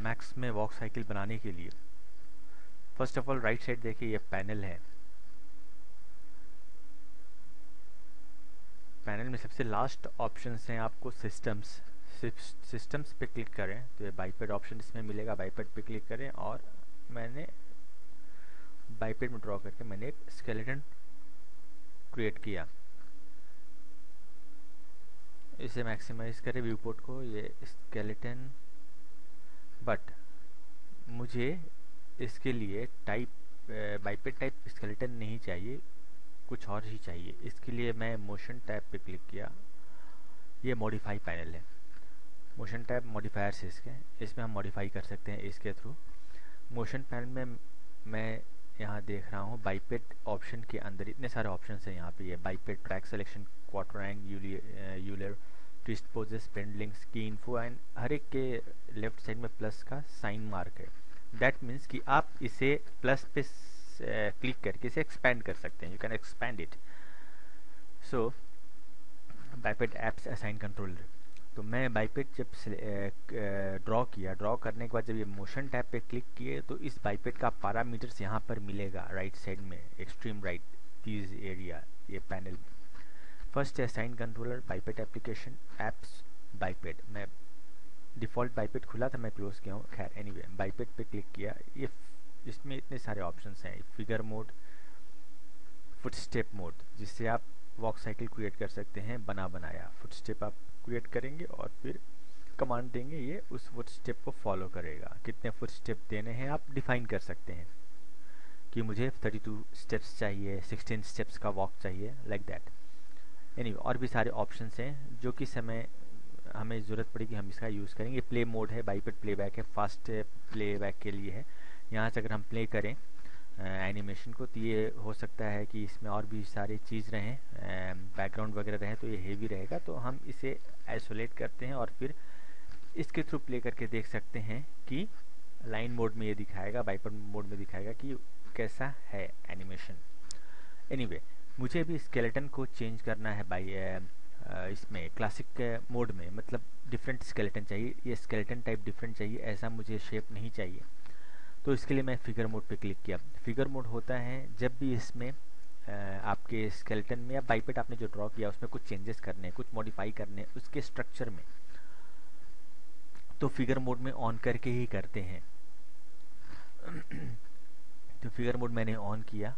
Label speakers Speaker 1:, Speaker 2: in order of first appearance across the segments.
Speaker 1: Max में walk cycle बनाने के लिए first of all right side देखिए, ये पैनल है। पैनल में सबसे लास्ट ऑप्शन हैं आपको सिस्टम्स। सिस्टम्स पे क्लिक करें तो ये बाइपेड ऑप्शन इसमें मिलेगा। बाइपेड पे क्लिक करें और मैंने बाइपेड में ड्रॉ करके मैंने एक स्केलेटन क्रिएट किया। इसे मैक्सिमाइज करें व्यू पोर्ट को, ये स्केलेटन। बट मुझे इसके लिए टाइप बाइपेड टाइप स्केलेटन नहीं चाहिए, कुछ और ही चाहिए। इसके लिए मैं मोशन टैब पे क्लिक किया। ये मॉडिफाई पैनल है, मोशन टैब मॉडिफायर्स इसमें हम मॉडिफाई कर सकते हैं इसके थ्रू। मोशन पैनल में मैं यहाँ देख रहा हूँ बाइपेड ऑप्शन के अंदर इतने सारे ऑप्शन हैं यहाँ पे। ये biped track selection, quartering, Euler, twist poses, पेंडलिंग्स, की इन्फो एंड हर एक के लेफ्ट साइड में प्लस का साइन मार्क है। दैट मीन्स कि आप इसे प्लस पे क्लिक करके इसे एक्सपेंड कर सकते हैं। You can expand it. So biped apps assign controller, तो मैं बाइपेड जब ड्रॉ करने के बाद जब ये मोशन टैब पे क्लिक किए तो इस बाइपेड का पैरामीटर्स यहाँ पर मिलेगा राइट साइड में, एक्सट्रीम राइट दिस एरिया, ये पैनल में। फर्स्ट है असाइन कंट्रोलर, बाइपेड एप्लीकेशन, एप्स, बाइपेड। मैं डिफ़ॉल्ट बाइपेड खुला था, मैं क्लोज किया हूँ। खैर एनीवे, बाइपेड पे क्लिक किया। ये इसमें इतने सारे ऑप्शंस हैं, फिगर मोड, फुटस्टेप मोड, जिससे आप वॉक साइकिल क्रिएट कर सकते हैं बना बनाया। फुटस्टेप आप क्रिएट करेंगे और फिर कमांड देंगे, ये उस फुटस्टेप को फॉलो करेगा। कितने फुटस्टेप देने हैं आप डिफाइन कर सकते हैं कि मुझे 32 स्टेप्स चाहिए, 16 स्टेप्स का वॉक चाहिए, लाइक दैट। एनीवे और भी सारे ऑप्शंस हैं जो कि समय हमें ज़रूरत पड़ेगी हम इसका यूज़ करेंगे। प्ले मोड है, बाइपेड प्लेबैक है, फास्ट प्लेबैक के लिए है। यहाँ से अगर हम प्ले करें एनिमेशन को तो ये हो सकता है कि इसमें और भी सारी चीज़ रहें, बैकग्राउंड वगैरह रहें, तो ये हेवी रहेगा। तो हम इसे आइसोलेट करते हैं और फिर इसके थ्रू प्ले करके देख सकते हैं कि लाइन मोड में ये दिखाएगा, बाइपेड मोड में दिखाएगा कि कैसा है एनिमेशन। एनीवे मुझे भी स्केलेटन को चेंज करना है बाई इसमें क्लासिक मोड में, मतलब डिफरेंट स्केलेटन चाहिए। ये स्केलेटन टाइप डिफरेंट चाहिए, ऐसा मुझे शेप नहीं चाहिए। तो इसके लिए मैं फिगर मोड पे क्लिक किया। फिगर मोड होता है जब भी इसमें आपके स्केलेटन में या बाइपेड आपने जो ड्रॉ किया उसमें कुछ चेंजेस करने हैं, कुछ मॉडिफाई करने हैं उसके स्ट्रक्चर में, तो फिगर मोड में ऑन करके ही करते हैं। तो फिगर मोड मैंने ऑन किया।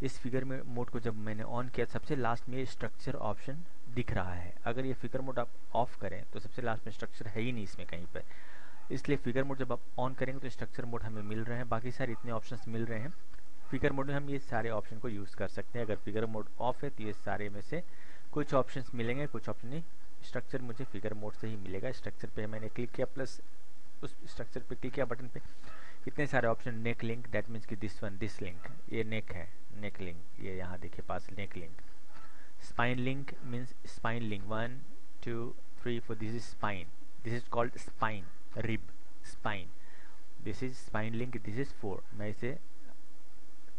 Speaker 1: इस फिगर में मोड को जब मैंने ऑन किया, सबसे लास्ट में स्ट्रक्चर ऑप्शन दिख रहा है। अगर ये फिगर मोड आप ऑफ करें तो सबसे लास्ट में स्ट्रक्चर है ही नहीं इसमें कहीं पर। इसलिए फिगर मोड जब आप ऑन करेंगे तो स्ट्रक्चर मोड हमें मिल रहे हैं, बाकी सारे इतने ऑप्शंस मिल रहे हैं। फिगर मोड में हम ये सारे ऑप्शन को यूज़ कर सकते हैं। अगर फिगर मोड ऑफ है तो ये सारे में से कुछ ऑप्शंस मिलेंगे, कुछ ऑप्शन नहीं। स्ट्रक्चर मुझे फिगर मोड से ही मिलेगा। स्ट्रक्चर पे मैंने क्लिक किया, प्लस उस स्ट्रक्चर पे क्लिक किया बटन पे, इतने सारे option. Neck link, that means कि दिस वन, दिस लिंक, ये नेक है, नेक लिंक, ये यहाँ देखिए पास neck link. Spine link means spine link 1 2 3 4, this is spine, this is called spine, rib, spine. This is spine link, this is 4, मैं इसे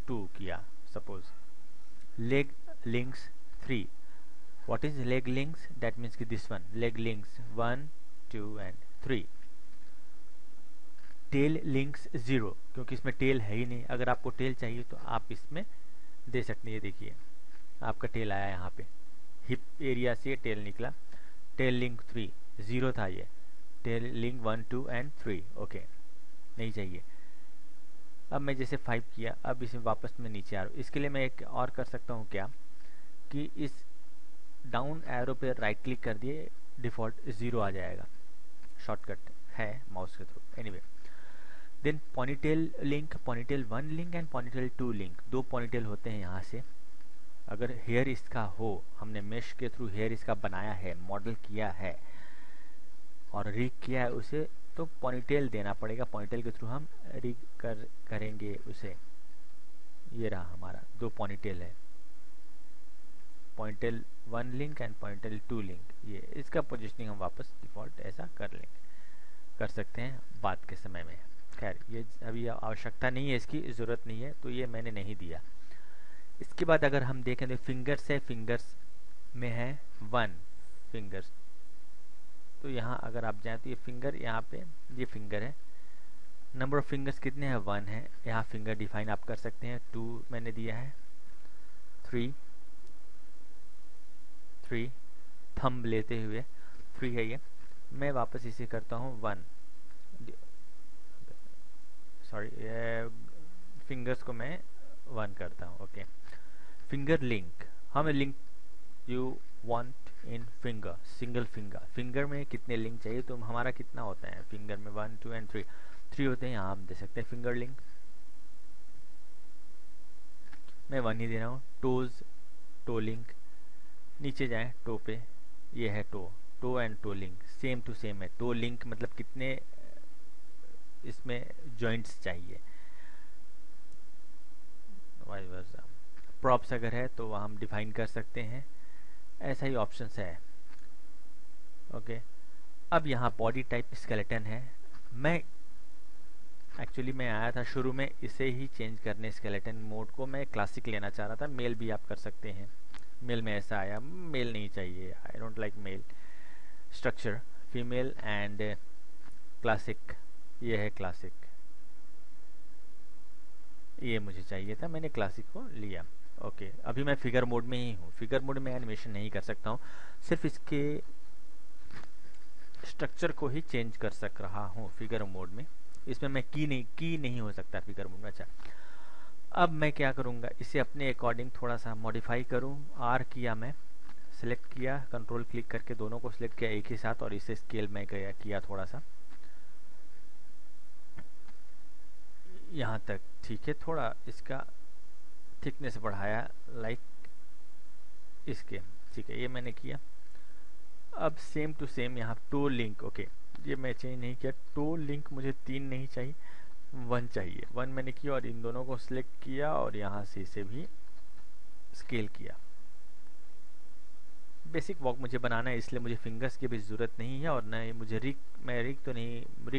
Speaker 1: 2 किया suppose. Leg links 3, what is leg links, that means कि this one, leg links 1 2 and 3। Tell links 0, क्योंकि इसमें tell है ही नहीं। अगर आपको टेल चाहिए तो आप इसमें दे सकते हैं। ये देखिए आपका टेल आया यहाँ पे, हिप एरिया से टेल निकला। टेल लिंक 3 0 था, ये टेल लिंक 1 2 एंड 3 ओके, नहीं चाहिए। अब मैं जैसे 5 किया, अब इसमें वापस मैं नीचे आ रहा हूँ। इसके लिए मैं एक और कर सकता हूँ क्या, कि इस डाउन एरो पे राइट क्लिक कर दिए, डिफ़ॉल्ट 0 आ जाएगा। शॉर्टकट है माउस के थ्रू। Anyway then ponytail link, ponytail 1 link and ponytail 2 link, 2 ponytail होते हैं यहाँ से। अगर हेयर इसका हो, हमने मेश के थ्रू हेयर इसका बनाया है, मॉडल किया है और रिग किया है उसे, तो पॉनीटेल देना पड़ेगा। पॉनीटेल के थ्रू हम रिग करेंगे उसे। ये रहा हमारा 2 पॉनीटेल है, ponytail 1 link and ponytail 2 link. ये इसका पोजिशनिंग हम वापस डिफ़ॉल्ट ऐसा कर सकते हैं बाद के समय में। खैर ये अभी आवश्यकता नहीं है, इसकी ज़रूरत नहीं है, तो ये मैंने नहीं दिया। इसके बाद अगर हम देखें तो फिंगर्स है, फिंगर्स में है 1 फिंगर्स। तो यहाँ अगर आप जाएँ तो ये फिंगर, यहाँ पे ये फिंगर है नंबर ऑफ फिंगर्स कितने हैं, 1 है। यहाँ फिंगर डिफाइन आप कर सकते हैं, 2 मैंने दिया है, 3 थंब लेते हुए 3 है ये। मैं वापस इसे करता हूँ 1, सॉरी फिंगर्स को मैं 1 करता हूँ। ओके, फिंगर लिंक, हमें link you want in finger, single finger में कितने लिंक चाहिए, तो हमारा कितना होता है फिंगर में, 1 2 एंड 3 होते हैं। यहाँ हम दे सकते हैं फिंगर लिंक, मैं 1 ही दे रहा हूँ। टोज, टो लिंक, नीचे जाएं टो पे, ये है toe and toe link same to same है। टो लिंक मतलब कितने इसमें जॉइंट्स चाहिए, वाइस वर्सा। प्रॉप्स अगर है तो हम डिफाइन कर सकते हैं, ऐसा ही ऑप्शंस है। ओके, अब यहाँ बॉडी टाइप स्केलेटन है। मैं मैं आया था शुरू में इसे ही चेंज करने, स्केलेटन मोड को मैं क्लासिक लेना चाह रहा था। मेल भी आप कर सकते हैं, मेल में ऐसा आया, मेल नहीं चाहिए, I don't like male structure, female and classic, ये है क्लासिक, ये मुझे चाहिए था, मैंने क्लासिक को लिया। ओके, अभी मैं फिगर मोड में ही हूँ, फिगर मोड में एनिमेशन नहीं कर सकता हूँ, सिर्फ इसके स्ट्रक्चर को ही चेंज कर सक रहा हूँ फिगर मोड में। इसमें मैं की नहीं हो सकता फिगर मोड में। अच्छा, अब मैं क्या करूँगा, इसे अपने अकॉर्डिंग थोड़ा सा मॉडिफाई करूँ। आर किया, मैं सिलेक्ट किया, कंट्रोल क्लिक करके दोनों को सिलेक्ट किया एक ही साथ, और इसे स्केल में किया थोड़ा सा यहाँ तक, ठीक है। थोड़ा इसका थिकनेस बढ़ाया, लाइक इसके, ठीक है, ये मैंने किया। अब सेम टू सेम यहाँ टो लिंक, ओके, ये मैं चेंज नहीं किया। टो लिंक मुझे 3 नहीं चाहिए, 1 चाहिए। 1 मैंने किया और इन दोनों को सिलेक्ट किया और यहाँ से इसे भी स्केल किया। बेसिक वॉक मुझे बनाना है, इसलिए मुझे फिंगर्स की भी ज़रूरत नहीं है, और न मुझे रिग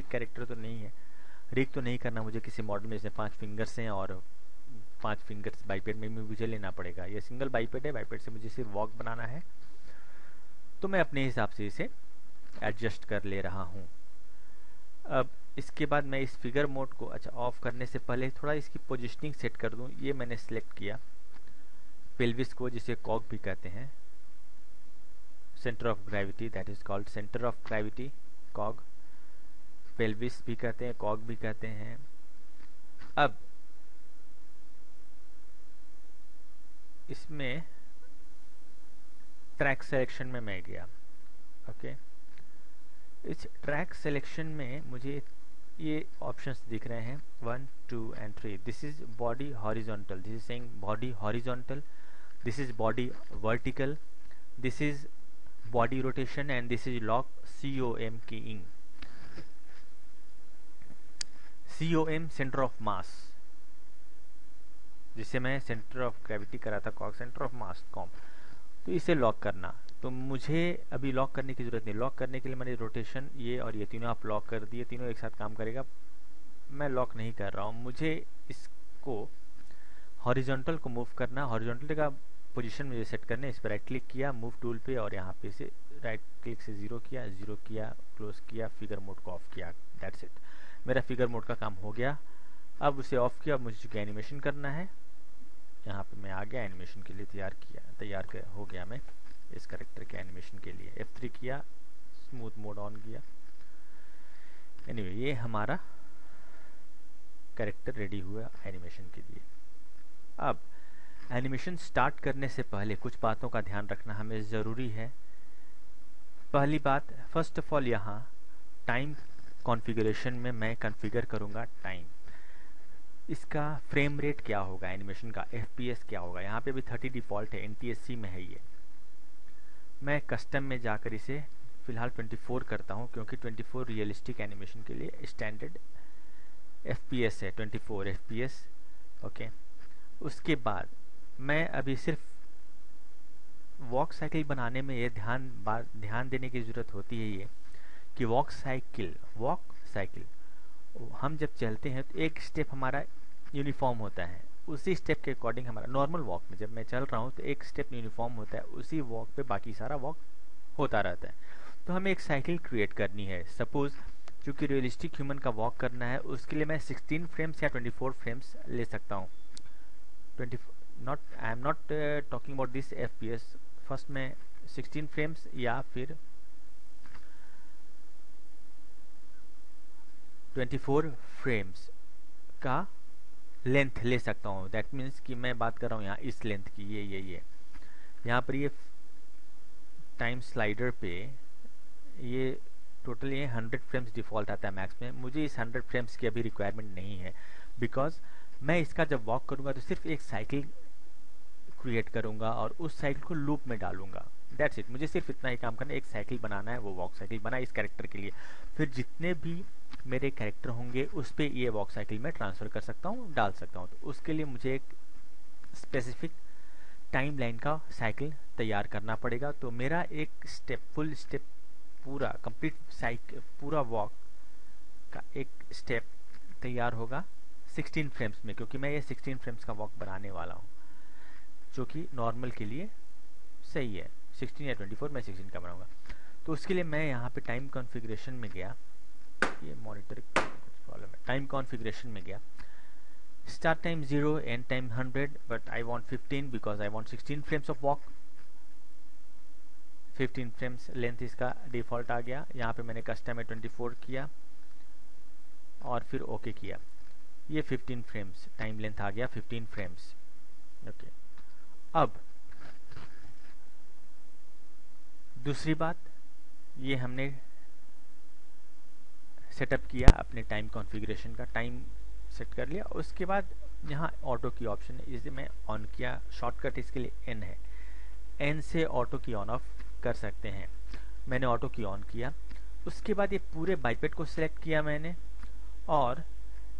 Speaker 1: कैरेक्टर तो नहीं है, रिग तो नहीं करना मुझे किसी मॉडल में। इसमें 5 फिंगर्स हैं और 5 फिंगर्स बाईपेड में भी मुझे लेना पड़ेगा। ये सिंगल बाईपेड है, बाईपेड से मुझे सिर्फ वॉक बनाना है, तो मैं अपने हिसाब से इसे एडजस्ट कर ले रहा हूँ। अब इसके बाद मैं इस फिगर मोड को, अच्छा, ऑफ करने से पहले थोड़ा इसकी पोजिशनिंग सेट कर दूँ। ये मैंने सेलेक्ट किया पेल्विस को, जिसे कॉग भी कहते हैं, centre of gravity, that is called centre of gravity, कॉग, pelvis भी कहते हैं, कॉग भी कहते हैं। अब इसमें ट्रैक सिलेक्शन में मैं गया। ओके, इस ट्रैक सिलेक्शन में मुझे ये ऑप्शंस दिख रहे हैं 1 2 and 3। This is body horizontal, this is saying body horizontal, this is body vertical, this is body rotation, and this is lock COM keying. COM centre of mass, जिसे मैं centre of gravity करा था, कॉग centre of mass com, तो इसे lock करना। तो मुझे अभी लॉक करने की ज़रूरत नहीं, लॉक करने के लिए मैंने रोटेशन ये और ये तीनों आप लॉक कर दिए, तीनों एक साथ काम करेगा। मैं लॉक नहीं कर रहा हूँ, मुझे इसको हॉरिजॉन्टल को मूव करना, हॉरिजॉन्टल का पोजीशन मुझे सेट करने। इस पर राइट क्लिक किया मूव टूल पे, और यहाँ पे से राइट क्लिक से 0 किया, क्लोज किया, फिगर मोड को ऑफ किया, दैट्स इट। मेरा फिगर मोड का काम हो गया। अब उसे ऑफ किया, अब मुझे चूँकि एनिमेशन करना है, यहाँ पे मैं आ गया, एनिमेशन के लिए तैयार हो गया मैं इस कैरेक्टर के एनिमेशन के लिए। F3 किया, स्मूथ मोड ऑन किया। एनीवे, ये हमारा कैरेक्टर रेडी हुआ एनिमेशन के लिए। अब एनिमेशन स्टार्ट करने से पहले कुछ बातों का ध्यान रखना हमें ज़रूरी है। पहली बात, फर्स्ट ऑफ ऑल यहाँ टाइम कॉन्फ़िगरेशन में मैं कॉन्फ़िगर करूँगा टाइम, इसका फ्रेम रेट क्या होगा, एनिमेशन का FPS क्या होगा। यहाँ पे भी 30 डिफ़ॉल्ट है, NTSC में है ये। मैं कस्टम में जाकर इसे फ़िलहाल 24 करता हूँ, क्योंकि 24 रियलिस्टिक एनिमेशन के लिए स्टैंडर्ड FPS है, 24 FPS। ओके, उसके बाद मैं अभी सिर्फ वॉक साइकिल बनाने में ये ध्यान देने की ज़रूरत होती है, ये कि वॉक साइकिल हम जब चलते हैं तो एक स्टेप हमारा यूनिफॉर्म होता है, उसी स्टेप के अकॉर्डिंग हमारा नॉर्मल वॉक में जब मैं चल रहा हूँ तो एक स्टेप यूनिफॉर्म होता है, उसी वॉक पे बाकी सारा वॉक होता रहता है। तो हमें एक साइकिल क्रिएट करनी है। सपोज क्योंकि रियलिस्टिक ह्यूमन का वॉक करना है, उसके लिए मैं 16 फ्रेम्स या 24 फ्रेम्स ले सकता हूँ। 20 not, I am not talking about this FPS। First मैं 16 फ्रेम्स या फिर 24 फ्रेम्स का लेंथ ले सकता हूँ। दैट मीन्स कि मैं बात कर रहा हूँ यहाँ इस लेंथ की, ये यहाँ पर ये टाइम स्लाइडर पे ये टोटल ये 100 फ्रेम्स डिफ़ॉल्ट आता है मैक्स में। मुझे इस 100 फ्रेम्स की अभी रिक्वायरमेंट नहीं है, बिकॉज मैं इसका जब वॉक करूँगा तो सिर्फ एक साइकिल क्रिएट करूँगा और उस साइकिल को लूप में डालूंगा। That's it. मुझे सिर्फ इतना ही काम करना है, एक साइकिल बनाना है, वो वॉक साइकिल बना इस कैरेक्टर के लिए। फिर जितने भी मेरे कैरेक्टर होंगे उस पर ये वॉक साइकिल में ट्रांसफ़र कर सकता हूँ, डाल सकता हूँ। तो उसके लिए मुझे एक स्पेसिफिक टाइम लाइन का साइकिल तैयार करना पड़ेगा। तो मेरा एक स्टेप, फुल स्टेप, पूरा कंप्लीट साइकिल, पूरा वॉक का एक स्टेप तैयार होगा 16 फ्रेम्स में, क्योंकि मैं ये 16 फ्रेम्स का वॉक बनाने वाला हूँ, जो कि नॉर्मल के लिए सही है। 16 या 24, मैं 16 का बनाऊंगा। तो उसके लिए मैं यहाँ पे टाइम कॉन्फ़िगरेशन में गया, ये मॉनिटर कुछ प्रॉब्लम है, टाइम कॉन्फ़िगरेशन में गया। Start time 0, and time 100, but I want 15 because I want 16 frames of walk. 15 frames length इसका डिफ़ॉल्ट आ गया। यहाँ पे मैंने कस्टम में 24 किया और फिर ओके किया। ये 15 फ्रेम्स टाइम लेंथ आ गया, 15 फ्रेम्स। ओके, अब दूसरी बात, ये हमने सेटअप किया अपने टाइम कॉन्फ़िगरेशन का, टाइम सेट कर लिया। उसके बाद यहाँ ऑटो की ऑप्शन है, इसे मैं ऑन किया। शॉर्टकट इसके लिए N है, N से ऑटो की ऑन ऑफ कर सकते हैं। मैंने ऑटो की ऑन किया। उसके बाद ये पूरे बाइपेट को सिलेक्ट किया मैंने और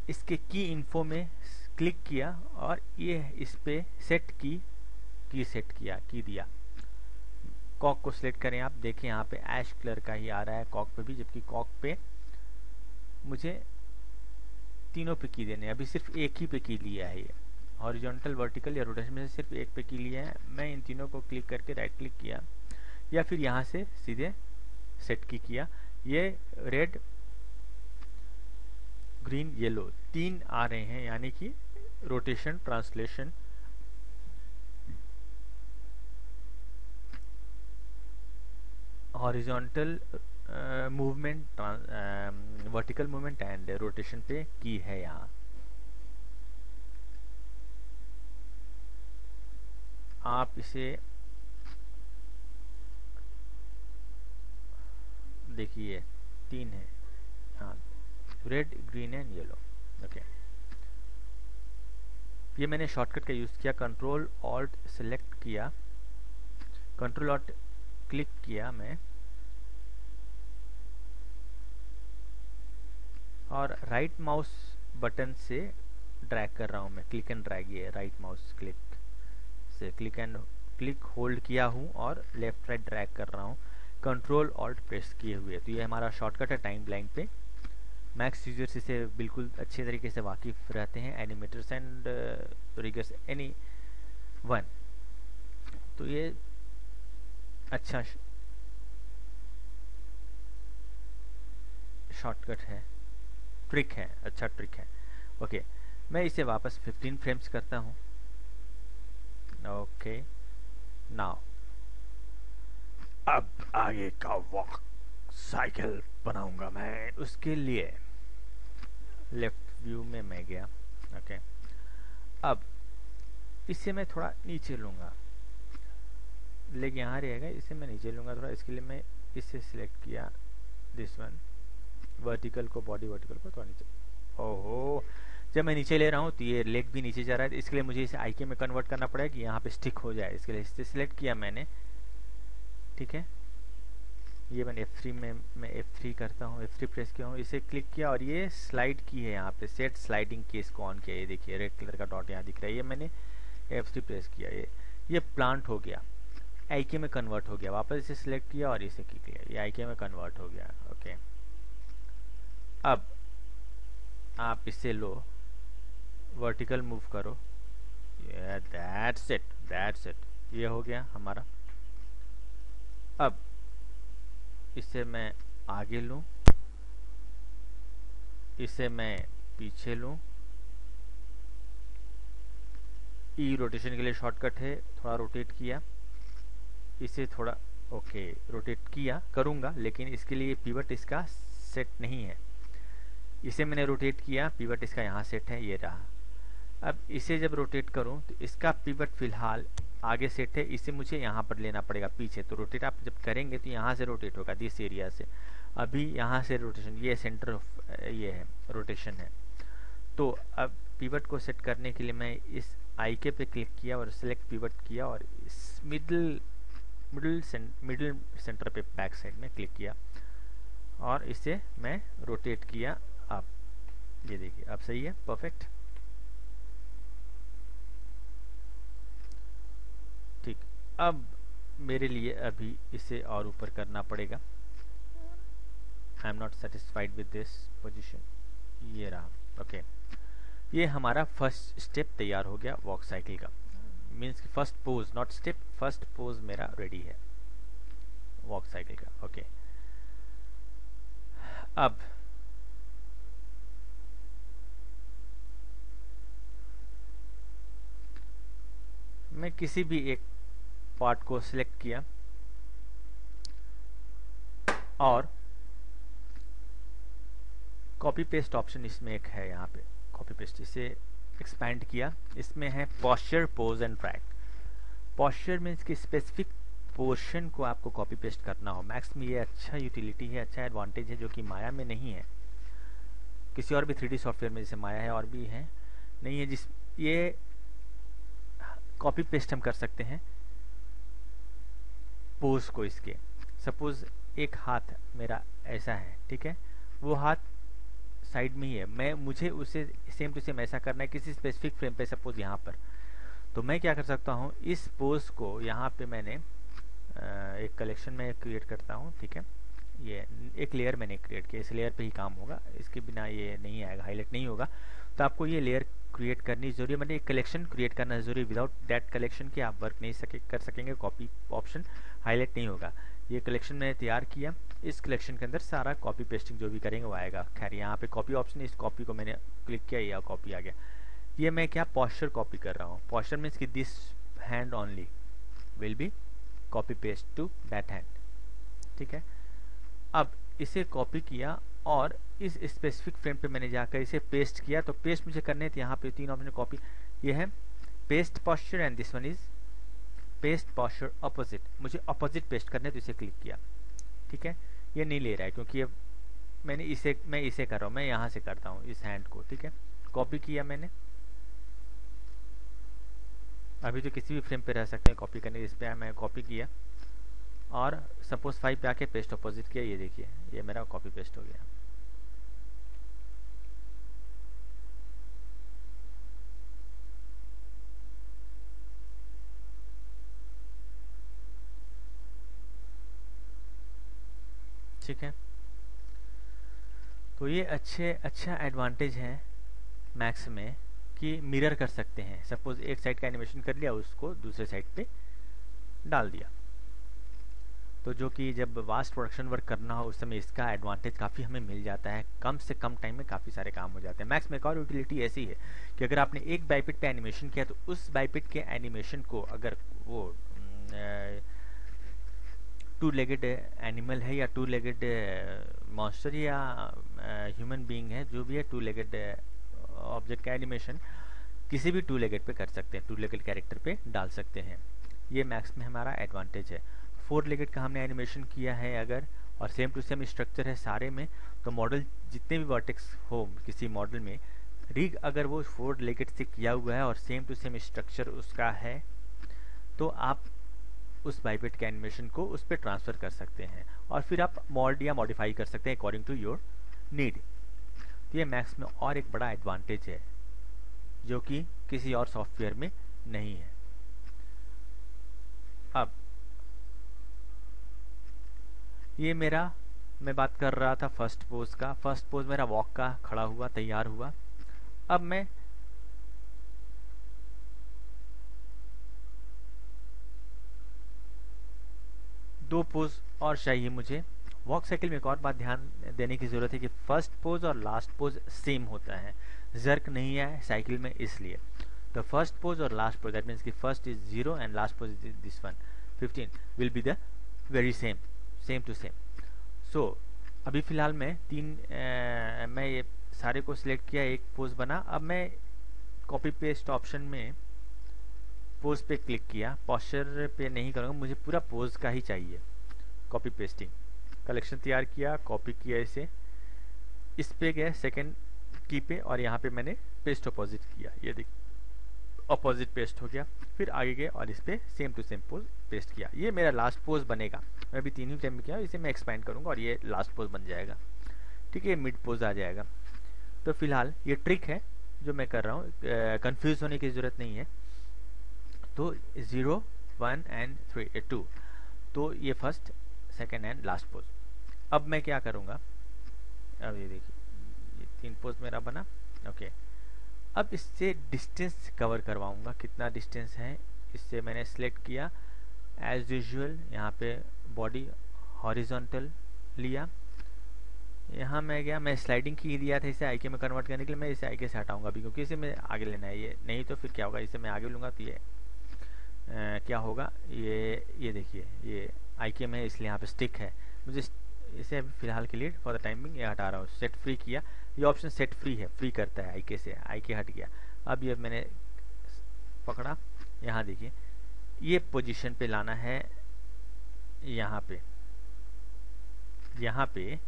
Speaker 1: इसके की इन्फो में क्लिक किया और ये इस पे सेट की सेट किया, की दिया। कॉक को सिलेक्ट करें आप, देखें यहाँ पे ऐश कलर का ही आ रहा है कॉक पे भी, जबकि कॉक पे मुझे तीनों पे की देने, अभी सिर्फ एक ही पे की लिया है। ये हॉरिजॉन्टल, वर्टिकल या रोटेशन में से सिर्फ एक पे की लिया है। मैं इन तीनों को क्लिक करके राइट क्लिक किया या फिर यहाँ से सीधे सेट की किया। ये रेड, ग्रीन, येलो 3 आ रहे हैं, यानी कि rotation, translation, horizontal movement, vertical movement and rotation पे की है। यहाँ आप इसे देखिए 3 है, हाँ, red, green and yellow. Okay, ये मैंने शॉर्टकट का यूज़ किया, कंट्रोल ऑल्ट सेलेक्ट किया, कंट्रोल ऑल्ट क्लिक किया मैं और राइट माउस बटन से ड्रैग कर रहा हूँ मैं, क्लिक एंड ड्रैग। ये राइट माउस क्लिक से क्लिक होल्ड किया हूँ और लेफ्ट राइट ड्रैग कर रहा हूँ, कंट्रोल ऑल्ट प्रेस किए हुए। तो ये हमारा शॉर्टकट है टाइम लाइन पे। मैक्स यूजर्स इसे बिल्कुल अच्छे तरीके से वाकिफ रहते हैं, animators and riggers, any one. तो ये अच्छा शॉर्टकट है, ट्रिक है, अच्छा ट्रिक है। ओके, मैं इसे वापस 15 फ्रेम्स करता हूँ। ओके, नाउ अब आगे का वॉक साइकिल बनाऊंगा मैं। उसके लिए लेफ्ट व्यू में मैं गया। ओके, अब इसे मैं थोड़ा नीचे लूँगा, लेग यहाँ रहेगा, इसे मैं नीचे लूँगा थोड़ा। इसके लिए मैं इसे सिलेक्ट किया, दिस वन, वर्टिकल को, बॉडी वर्टिकल को थोड़ा नीचे। ओहो, जब मैं नीचे ले रहा हूँ तो ये लेग भी नीचे जा रहा है, इसके लिए मुझे इसे IK में कन्वर्ट करना पड़ेगा कि यहाँ पे स्टिक हो जाए। इसके लिए इसे सिलेक्ट किया मैंने, ठीक है। ये मैंने F3 में, मैं F3 करता हूँ, F3 प्रेस किया हूँ, इसे क्लिक किया और ये स्लाइड की है यहाँ पे, सेट स्लाइडिंग की, इसको ऑन किया। ये देखिए रेड कलर का डॉट यहाँ दिख रहा है, ये मैंने F3 प्रेस किया, ये प्लांट हो गया, IK में कन्वर्ट हो गया। वापस इसे सिलेक्ट किया और इसे क्लिक किया, ये IK में कन्वर्ट हो गया। ओके, अब आप इसे लो, वर्टिकल मूव करो, दैट्स इट, दैट्स इट, ये हो गया हमारा। अब इसे मैं आगे लूँ इसे मैं पीछे लूँ, ई रोटेशन के लिए शॉर्टकट है, थोड़ा रोटेट किया, इसे थोड़ा ओके रोटेट किया करूँगा, लेकिन इसके लिए पिवट इसका सेट नहीं है। इसे मैंने रोटेट किया, पिवट इसका यहाँ सेट है, ये रहा। अब इसे जब रोटेट करूं तो इसका पिवट फिलहाल आगे सेट है, इसे मुझे यहाँ पर लेना पड़ेगा पीछे। तो रोटेट आप जब करेंगे तो यहाँ से रोटेट होगा, दिस एरिया से। अभी यहाँ से रोटेशन, ये सेंटर ये है, रोटेशन है। तो अब पिवट को सेट करने के लिए मैं इस आईके पे क्लिक किया और सिलेक्ट पिवट किया और इस मिडिल सेंटर पे बैक साइड में क्लिक किया और इसे मैं रोटेट किया। अब ये देखिए, अब सही है, परफेक्ट। ठीक, अब मेरे लिए अभी इसे और ऊपर करना पड़ेगा। I am not satisfied with this position, ये रहा, ओके। ये हमारा फर्स्ट स्टेप तैयार हो गया वॉक साइकिल का, मीन्स कि first pose, not step, first pose मेरा रेडी है वॉक साइकिल का, ओके। अब मैं किसी भी एक पार्ट को सिलेक्ट किया और कॉपी पेस्ट ऑप्शन इसमें एक है, यहाँ पे कॉपी पेस्ट, इसे एक्सपैंड किया। इसमें है posture, pose and track. Posture means कि स्पेसिफिक पोर्शन को आपको कॉपी पेस्ट करना हो। मैक्स में ये अच्छा यूटिलिटी है, अच्छा एडवांटेज है, जो कि माया में नहीं है। किसी और भी 3D सॉफ्टवेयर में जैसे माया है और भी है, नहीं है, जिस ये कॉपी पेस्ट हम कर सकते हैं पोज को इसके। सपोज एक हाथ मेरा ऐसा है, ठीक है, वो हाथ साइड में ही है, मुझे उसे सेम टू सेम ऐसा करना है किसी स्पेसिफिक फ्रेम पे, सपोज यहाँ पर। तो मैं क्या कर सकता हूँ, इस पोज को यहाँ पे मैंने एक कलेक्शन में क्रिएट करता हूँ, ठीक है। ये एक लेयर मैंने क्रिएट किया, इस लेयर पे ही काम होगा, इसके बिना ये नहीं आएगा, हाईलाइट नहीं होगा। तो आपको ये लेयर क्रिएट करनी जरूरी है, मैंने एक कलेक्शन क्रिएट करना जरूरी। विदाउट दैट कलेक्शन के आप वर्क नहीं कर सकेंगे, कॉपी ऑप्शन हाईलाइट नहीं होगा। ये कलेक्शन मैंने तैयार किया, इस कलेक्शन के अंदर सारा कॉपी पेस्टिंग जो भी करेंगे वो आएगा। खैर यहाँ पे कॉपी ऑप्शन, इस कॉपी को मैंने क्लिक किया, या कॉपी आ गया। ये मैं क्या पोस्चर कॉपी कर रहा हूँ। पोस्चर मीन्स कि this hand only will be copy paste to that hand, ठीक है। अब इसे कॉपी किया और इस स्पेसिफिक फ्रेम पे मैंने जाकर इसे पेस्ट किया। तो पेस्ट मुझे करने थे, यहाँ पे 3 ऑप्शन कॉपी, ये है paste posture and this one is paste posture opposite. मुझे ऑपोजिट पेस्ट करने, तो इसे क्लिक किया, ठीक है। ये नहीं ले रहा है क्योंकि ये मैं इसे कर रहा हूँ, मैं यहाँ से करता हूँ इस हैंड को, ठीक है। कॉपी किया मैंने, अभी तो किसी भी फ्रेम पे रह सकते हैं कॉपी करने, इस पे मैं कॉपी किया और सपोज 5 पे आके पेस्ट ऑपोजिट किया। ये देखिए, ये मेरा कॉपी पेस्ट हो गया। ठीक है, तो ये अच्छा एडवांटेज है मैक्स में कि मिरर कर सकते हैं। सपोज एक साइड का एनिमेशन कर लिया, उसको दूसरे साइड पे डाल दिया, तो जो कि जब वास्ट प्रोडक्शन वर्क करना हो उस समय इसका एडवांटेज काफ़ी हमें मिल जाता है। कम से कम टाइम में काफ़ी सारे काम हो जाते हैं। मैक्स में एक और यूटिलिटी ऐसी है कि अगर आपने एक बाइपिट पे एनिमेशन किया, तो उस बाइपिट के एनिमेशन को अगर वो 2 लेगेड एनिमल है या 2 लेगेड मॉन्स्टर या ह्यूमन बीइंग है, जो भी है 2 लेगेड ऑब्जेक्ट का एनिमेशन किसी भी 2 लेगेड पे कर सकते हैं, 2 लेगेड कैरेक्टर पे डाल सकते हैं। ये मैक्स में हमारा एडवांटेज है। 4 लेगेड का हमने एनिमेशन किया है अगर, और सेम टू सेम स्ट्रक्चर है सारे में, तो मॉडल जितने भी वर्टेक्स हो किसी मॉडल में, रिग अगर वो 4 लेगेड से किया हुआ है और सेम टू सेम स्ट्रक्चर उसका है, तो आप उस बाइपिट के एनिमेशन को उस पर ट्रांसफर कर सकते हैं और फिर आप मॉड या मॉडिफाई कर सकते हैं अकॉर्डिंग टू योर नीड। तो ये मैक्स में और एक बड़ा एडवांटेज है जो कि किसी और सॉफ्टवेयर में नहीं है। अब ये मेरा, मैं बात कर रहा था फर्स्ट पोज का। फर्स्ट पोज मेरा वॉक का खड़ा हुआ, तैयार हुआ। अब मैं दो पोज और चाहिए मुझे वॉक साइकिल में एक और बात ध्यान देने की ज़रूरत है कि फर्स्ट पोज और लास्ट पोज सेम होता है, जर्क नहीं है साइकिल में, इसलिए द फर्स्ट पोज और लास्ट पोज, दैट मीन्स कि first is 0 and last pose is this one 15 will be the very same to same. So अभी फिलहाल मैं मैं ये सारे को सिलेक्ट किया, एक पोज बना। अब मैं कॉपी पेस्ट ऑप्शन में पोज पे क्लिक किया, पोस्चर पे नहीं करूँगा, मुझे पूरा पोज का ही चाहिए। कॉपी पेस्टिंग, कलेक्शन तैयार किया, कॉपी किया इसे, इस पे गया सेकंड की पे और यहाँ पे मैंने पेस्ट अपोजिट किया, ये देख अपोजिट पेस्ट हो गया। फिर आगे गए और इस पे same to same pose paste किया। ये मेरा लास्ट पोज बनेगा। मैं अभी 3 ही टाइम में किया, इसे मैं एक्सपेंड करूँगा और ये लास्ट पोज बन जाएगा। ठीक है, मिड पोज आ जाएगा। तो फिलहाल ये ट्रिक है जो मैं कर रहा हूँ, कंफ्यूज होने की ज़रूरत नहीं है। तो 0 1 एंड 3 2, तो ये first second and last pose. अब मैं क्या करूँगा, अब ये देखिए ये 3 पोज मेरा बना। ओके, अब इससे डिस्टेंस कवर करवाऊंगा, कितना डिस्टेंस है इससे मैंने सिलेक्ट किया। एज यूजुअल यहाँ पे बॉडी हॉरिजॉन्टल लिया, यहाँ मैं गया, मैं स्लाइडिंग की दिया था इसे आईके में कन्वर्ट करने के लिए। मैं इसे आईके से हटाऊंगा अभी, क्योंकि इसे मैं आगे लेना है, ये नहीं तो फिर क्या होगा, इसे मैं आगे लूँगा तो ये क्या होगा, ये देखिए ये आईके में, इसलिए यहाँ पे स्टिक है। मुझे इसे अभी फिलहाल के लिए फॉर द टाइमिंग ये हटा रहा हूँ। सेट फ्री किया, ये ऑप्शन सेट फ्री है, फ्री करता है आईके से, आईके हट गया। अब ये मैंने पकड़ा, यहाँ देखिए ये पोजीशन पे लाना है, यहाँ पे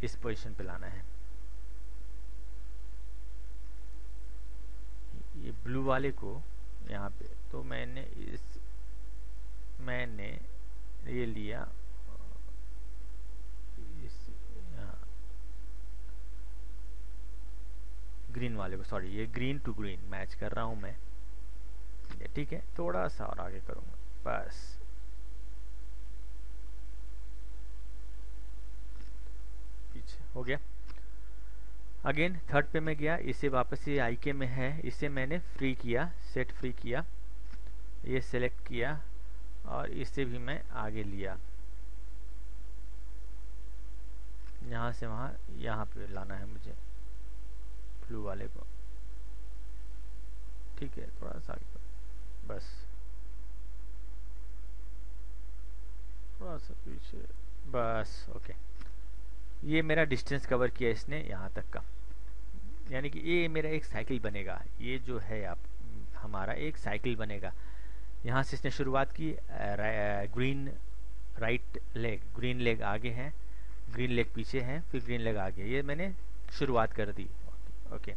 Speaker 1: इस पोजीशन पे लाना है। ये ब्लू वाले को यहाँ पे, तो मैंने ये लिया, ग्रीन वाले को, सॉरी ये ग्रीन टू ग्रीन मैच कर रहा हूँ मैं, ठीक है। थोड़ा सा और आगे करूँगा, बस पीछे हो गया। अगेन थर्ड पे मैं गया, इसे वापस ये आईके में है, इसे मैंने फ्री किया, सेट फ्री किया, ये सेलेक्ट किया और इसे भी मैं आगे लिया, यहाँ से वहाँ, यहाँ पे लाना है मुझे ब्लू वाले को, ठीक है। थोड़ा सा आगे बस, थोड़ा सा पीछे, बस ओके। ये मेरा डिस्टेंस कवर किया इसने यहाँ तक का, यानी कि ये मेरा एक साइकिल बनेगा। ये जो है आप हमारा एक साइकिल बनेगा। यहाँ से इसने शुरुआत की, green right leg, green leg आगे है, ग्रीन लेग पीछे है, फिर ग्रीन लेग आगे, ये मैंने शुरुआत कर दी। ओके,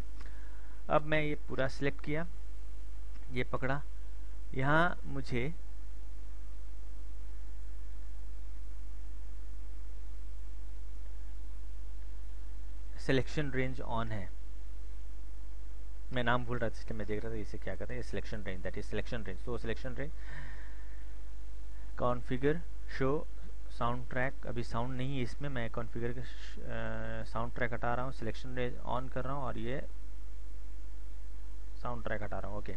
Speaker 1: अब मैं ये पूरा सिलेक्ट किया, ये पकड़ा, यहाँ मुझे सिलेक्शन रेंज ऑन है, मैं नाम भूल रहा था, सिस्टम में देख रहा था इसे क्या कहते हैं, selection range, that is selection range. तो selection range, configure show sound track, अभी साउंड नहीं है इसमें, मैं कॉन्फ़िगर के साउंड ट्रैक हटा रहा हूँ, सिलेक्शन रेंज ऑन कर रहा हूँ और ये साउंड ट्रैक हटा रहा हूँ। ओके,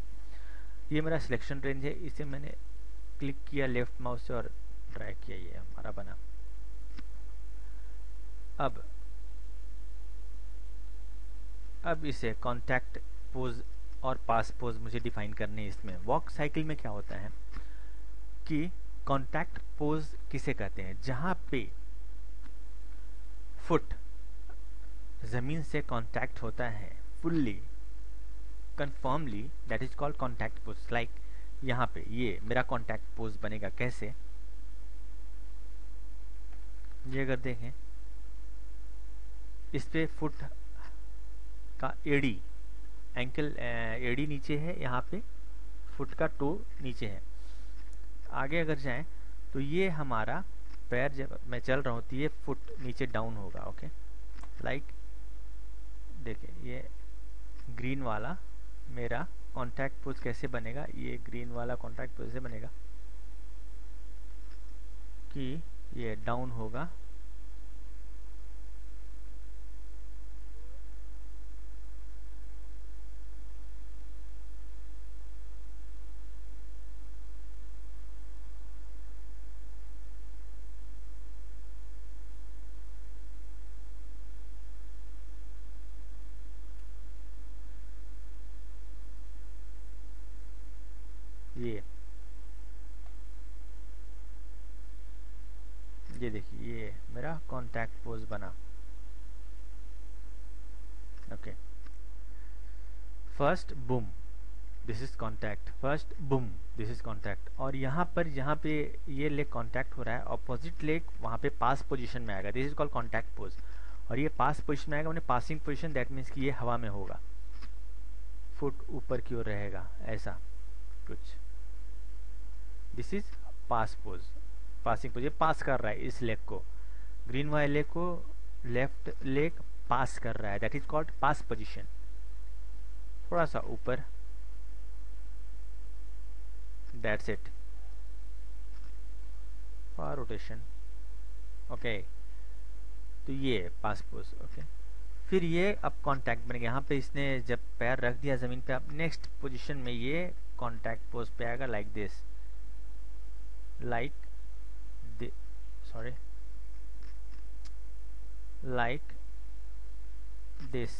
Speaker 1: ये मेरा सिलेक्शन रेंज है, इसे मैंने क्लिक किया लेफ्ट माउस से और ड्रैग किया, ये हमारा बना। अब इसे कॉन्टैक्ट पोज और पास पोज मुझे डिफाइन करने हैं इसमें। वॉक साइकिल में क्या होता है कि कॉन्टैक्ट पोज किसे कहते हैं, जहां पे फुट जमीन से कॉन्टैक्ट होता है fully कंफर्मली, that is called contact pose. Like यहाँ पे ये मेरा कॉन्टैक्ट पोज बनेगा कैसे, ये अगर देखें इस पे फुट का एडी, एंकल एडी नीचे है, यहाँ पे फुट का टो नीचे है। आगे अगर जाएं तो ये हमारा पैर जब मैं चल रहा हूँ तो ये फुट नीचे डाउन होगा। ओके, लाइक देखिए ये ग्रीन वाला मेरा कॉन्टैक्ट पोज कैसे बनेगा, ये ग्रीन वाला कॉन्टैक्ट पोज से बनेगा कि ये डाउन होगा, ये देखिए ये मेरा कॉन्टैक्ट पोज बना। Okay, first boom this is contact, first boom this is contact. और यहाँ पे ये लेग कॉन्टैक्ट हो रहा है, अपोजिट लेग वहाँ पे पास पोजीशन में आएगा, this is called contact pose. और ये पास पोजीशन में आएगा, मैंने पासिंग पोजीशन, दैट मीन्स कि ये हवा में होगा, फुट ऊपर की ओर रहेगा ऐसा कुछ। This is pass pose, passing pose, ये पास कर रहा है इस लेग को, ग्रीन वाले लेग को लेफ्ट लेग पास कर रहा है, that is called pass position. थोड़ा सा ऊपर, that's it for rotation. Okay, तो ये पास पोज। ओके, फिर ये अब कांटेक्ट बनेगा, यहाँ पे इसने जब पैर रख दिया ज़मीन पे, अब नेक्स्ट पोजीशन में ये कांटेक्ट पोज पे आएगा, like this, like like this.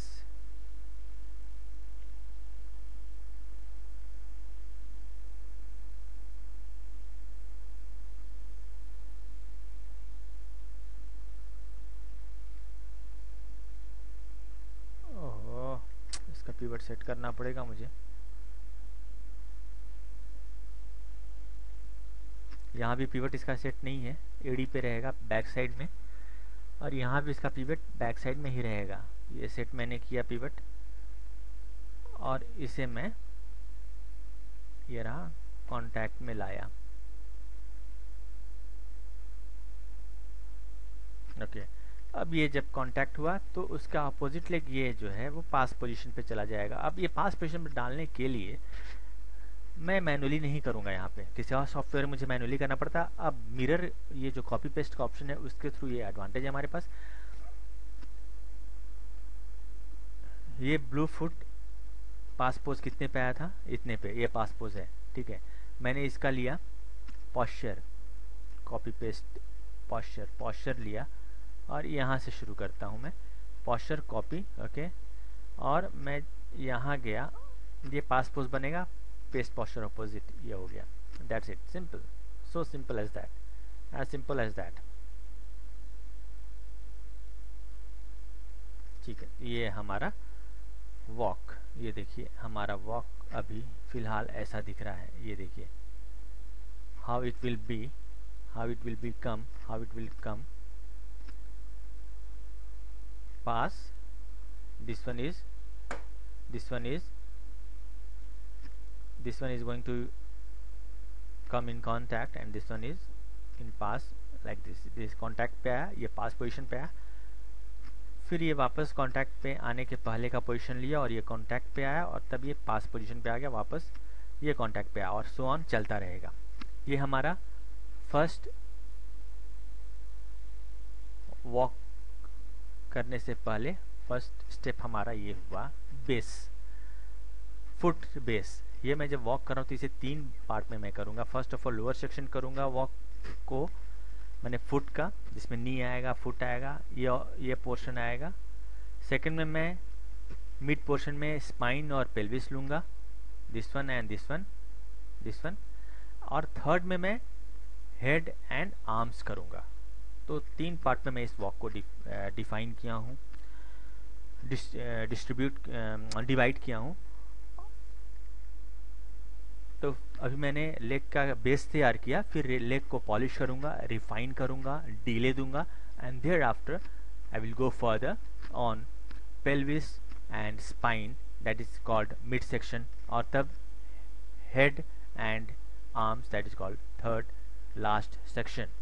Speaker 1: Oh, इसका पिवट सेट करना पड़ेगा मुझे। यहाँ भी पिवट इसका सेट नहीं है, एडी पे रहेगा बैक साइड में, और यहाँ भी इसका पिवट बैक साइड में ही रहेगा। ये सेट मैंने किया पिवट, और इसे मैं ये रहा कांटेक्ट में लाया। ओके, अब ये जब कांटेक्ट हुआ तो उसका अपोजिट लेग ये जो है वो पास पोजीशन पे चला जाएगा। अब ये पास पोजीशन पे डालने के लिए मैं मैनुअली नहीं करूंगा, यहाँ पे किसी और सॉफ्टवेयर मुझे मैनुअली करना पड़ता। अब मिरर ये जो कॉपी पेस्ट का ऑप्शन है उसके थ्रू ये एडवांटेज है हमारे पास। ये ब्लू फुट पास पोज कितने पे आया था, इतने पे, ये पास पोज है, ठीक है। मैंने इसका लिया पॉस्चर, कॉपी पेस्ट पॉस्चर लिया, और यहाँ से शुरू करता हूँ मैं, पॉस्चर कॉपी। ओके, और मैं यहाँ गया, ये पास पोज बनेगा, पेस्ट पॉस्चर अपोजिट, ये हो गया, that's it, simple, so simple as that, as simple as that. ठीक है, ये हमारा वॉक, ये देखिए हमारा वॉक अभी फिलहाल ऐसा दिख रहा है, ये देखिए how it will be, how it will come pass, this one is going to come in contact, and this one is in pass, like this contact पे आया, ये pass position पे आया, फिर ये वापस contact पे आने के पहले का position लिया, और ये contact पे आया, और तब ये pass position पे आ गया, वापस ये contact पे आया, और so on चलता रहेगा। ये हमारा फर्स्ट वॉक करने से पहले फर्स्ट स्टेप हमारा ये हुआ बेस, फुट बेस। ये मैं जब वॉक कर रहा हूँ तो इसे 3 पार्ट में मैं करूँगा। First of all lower section करूँगा वॉक को, मैंने फुट का, जिसमें नी आएगा, फुट आएगा, ये पोर्शन आएगा। सेकंड में मैं मिड पोर्शन में स्पाइन और पेल्विस लूँगा, this one and this one, और थर्ड में मैं हेड एंड आर्म्स करूंगा। तो 3 पार्ट में मैं इस वॉक को डिफाइन किया हूँ, डिवाइड किया हूँ। तो अभी मैंने लेग का बेस तैयार किया, फिर लेग को पॉलिश करूंगा, रिफाइन करूंगा, डीले दूंगा, and thereafter I will go further on pelvis and spine, that is called mid section, और तब head and arms, that is called third last section.